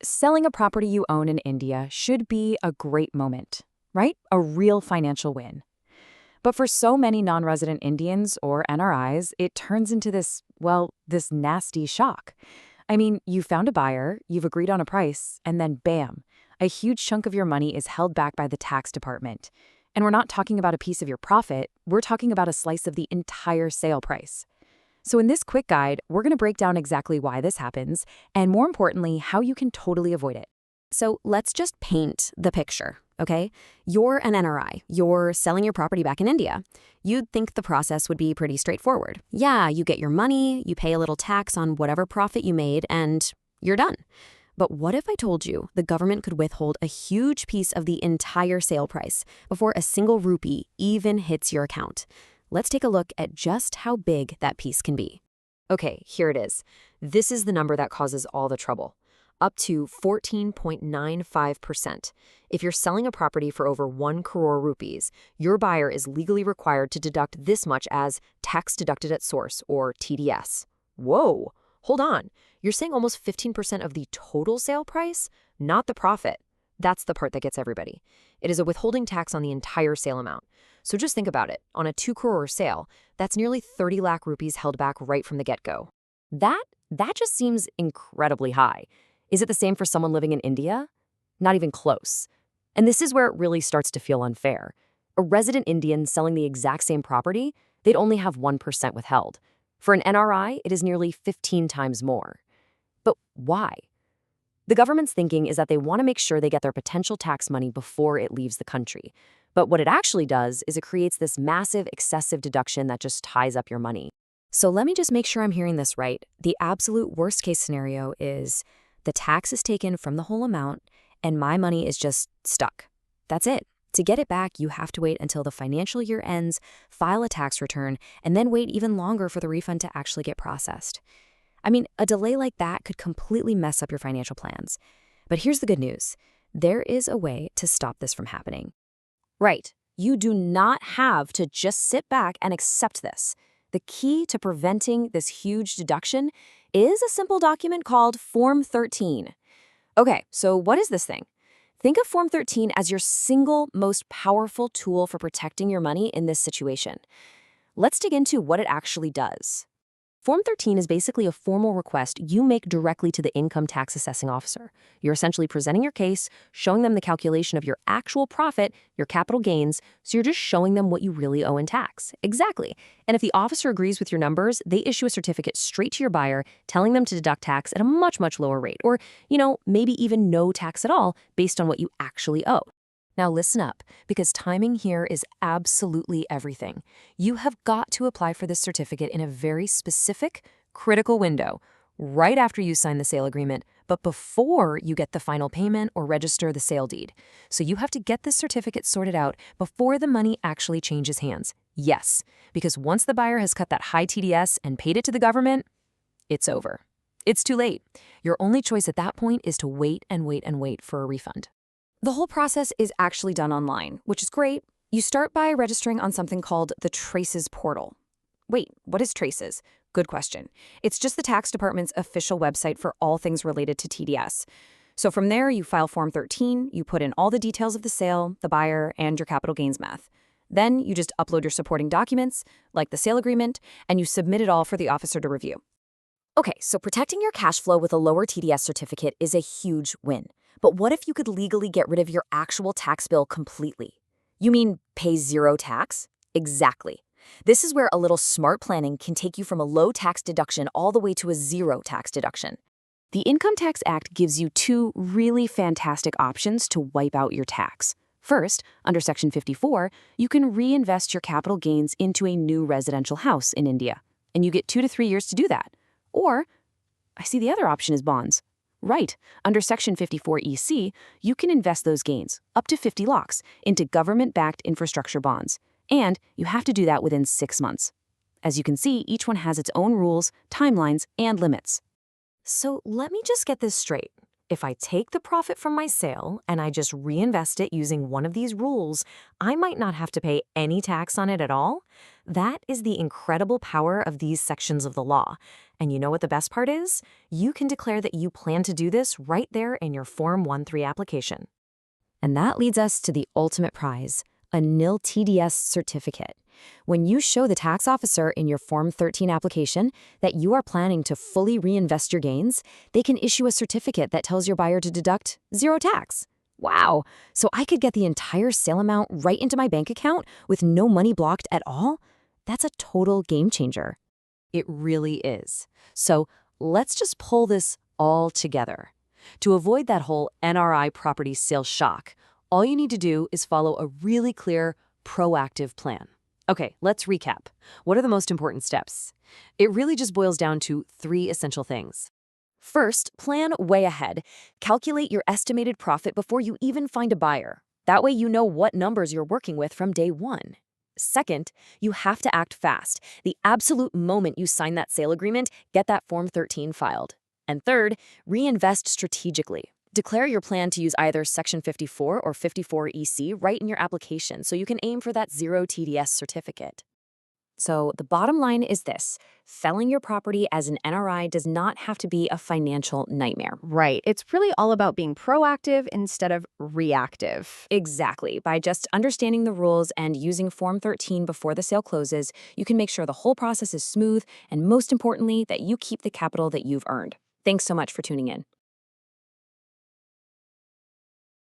Selling a property you own in India should be a great moment, right? A real financial win. But for so many non-resident Indians, or NRIs, it turns into this nasty shock. I mean, you found a buyer, you've agreed on a price, and then bam, a huge chunk of your money is held back by the tax department. And we're not talking about a piece of your profit, we're talking about a slice of the entire sale price. So in this quick guide, we're going to break down exactly why this happens, and more importantly, how you can totally avoid it. So let's just paint the picture, okay? You're an NRI. You're selling your property back in India. You'd think the process would be pretty straightforward. Yeah, you get your money, you pay a little tax on whatever profit you made, and you're done. But what if I told you the government could withhold a huge piece of the entire sale price before a single rupee even hits your account? Let's take a look at just how big that piece can be. Okay, here it is. This is the number that causes all the trouble. Up to 14.95%. If you're selling a property for over 1 crore rupees, your buyer is legally required to deduct this much as tax deducted at source, or TDS. Whoa, hold on. You're saying almost 15% of the total sale price? Not the profit. That's the part that gets everybody. It is a withholding tax on the entire sale amount. So just think about it. On a 2 crore sale, that's nearly 30 lakh rupees held back right from the get-go. That just seems incredibly high. Is it the same for someone living in India? Not even close. And this is where it really starts to feel unfair. A resident Indian selling the exact same property, they'd only have 1% withheld. For an NRI, it is nearly 15 times more. But why? The government's thinking is that they want to make sure they get their potential tax money before it leaves the country. But what it actually does is it creates this massive, excessive deduction that just ties up your money. So let me just make sure I'm hearing this right. The absolute worst case scenario is the tax is taken from the whole amount and my money is just stuck. That's it. To get it back, you have to wait until the financial year ends, file a tax return, and then wait even longer for the refund to actually get processed. I mean, a delay like that could completely mess up your financial plans. But here's the good news. There is a way to stop this from happening. Right. You do not have to just sit back and accept this. The key to preventing this huge deduction is a simple document called Form 13. Okay, so what is this thing? Think of Form 13 as your single most powerful tool for protecting your money in this situation. Let's dig into what it actually does. Form 13 is basically a formal request you make directly to the income tax assessing officer. You're essentially presenting your case, showing them the calculation of your actual profit, your capital gains, so you're just showing them what you really owe in tax. Exactly. And if the officer agrees with your numbers, they issue a certificate straight to your buyer, telling them to deduct tax at a much, much lower rate, or, maybe even no tax at all based on what you actually owe. Now listen up, because timing here is absolutely everything. You have got to apply for this certificate in a very specific, critical window, right after you sign the sale agreement, but before you get the final payment or register the sale deed. So you have to get this certificate sorted out before the money actually changes hands. Yes, because once the buyer has cut that high TDS and paid it to the government, it's over. It's too late. Your only choice at that point is to wait and wait and wait for a refund. The whole process is actually done online, which is great. You start by registering on something called the Traces portal. Wait, what is Traces? Good question. It's just the tax department's official website for all things related to TDS. So from there, you file Form 13, you put in all the details of the sale, the buyer, and your capital gains math. Then you just upload your supporting documents, like the sale agreement, and you submit it all for the officer to review. Okay, so protecting your cash flow with a lower TDS certificate is a huge win. But what if you could legally get rid of your actual tax bill completely? You mean pay zero tax? Exactly. This is where a little smart planning can take you from a low tax deduction all the way to a zero tax deduction. The Income Tax Act gives you two really fantastic options to wipe out your tax. First, under Section 54, you can reinvest your capital gains into a new residential house in India, and you get 2 to 3 years to do that. Or, I see the other option is bonds. Right. Under Section 54 EC, you can invest those gains, up to 50 lakhs, into government-backed infrastructure bonds. And you have to do that within 6 months. As you can see, each one has its own rules, timelines, and limits. So let me just get this straight. If I take the profit from my sale and I just reinvest it using one of these rules, I might not have to pay any tax on it at all. That is the incredible power of these sections of the law. And you know what the best part is? You can declare that you plan to do this right there in your Form 1-3 application. And that leads us to the ultimate prize, a nil TDS certificate. When you show the tax officer in your Form 13 application that you are planning to fully reinvest your gains, they can issue a certificate that tells your buyer to deduct zero tax. Wow! So I could get the entire sale amount right into my bank account with no money blocked at all? That's a total game changer. It really is. So let's just pull this all together. To avoid that whole NRI property sale shock, all you need to do is follow a really clear, proactive plan. Okay, let's recap. What are the most important steps? It really just boils down to 3 essential things. First, plan way ahead. Calculate your estimated profit before you even find a buyer. That way you know what numbers you're working with from day 1. Second, you have to act fast. The absolute moment you sign that sale agreement, get that Form 13 filed. And third, reinvest strategically. Declare your plan to use either Section 54 or 54 EC right in your application so you can aim for that zero TDS certificate. So the bottom line is this: selling your property as an NRI does not have to be a financial nightmare. Right. It's really all about being proactive instead of reactive. Exactly. By just understanding the rules and using Form 13 before the sale closes, you can make sure the whole process is smooth and, most importantly, that you keep the capital that you've earned. Thanks so much for tuning in.